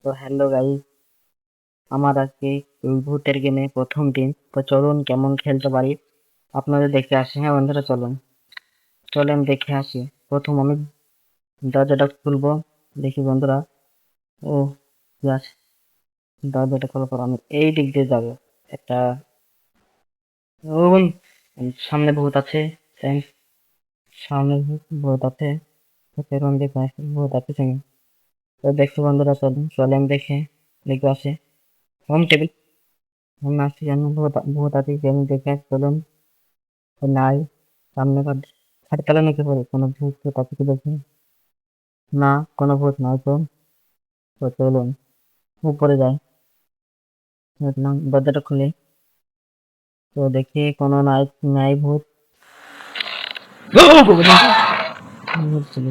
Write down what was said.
তো hello guys, আমার আজকে এই ভূতের গেমে প্রথম দিন। তো চলুন কেমন খেলতে পারি আপনাদের দেখে আসি। হ্যাঁ বন্ধুরা, চলেন দেখে আসি। প্রথম আমি দরজাটা খুলবো, দেখি বন্ধুরা। ও ইয়াস, দরজাটা খোলার পর আমি এই দিক দিয়ে যাবো। একটা ও বন্ধু, সামনে ভূত আছে। Thanks, সামনে ভূত আছে। এরকম দেখে আসি, ভূত আছে সঙ্গে। তো দেখছি বন্ধুরা, চলেন দেখে দেখে আসি। হোম টেবিল, আমি আসছি জানি ভূত ভূত আছে আমি দেখে আসি, চলুন। নাই, সামনে খাটতলা নাকি পড়ে কোনো ভূত টুত আছে কি দেখি। না, কোনো ভূত নাই তো। তো চলুন উপরে যাই, দেখলাম দরজাটা খুলে। তো দেখি কোনো নাই, নাই ভূত। ভূত ছিল।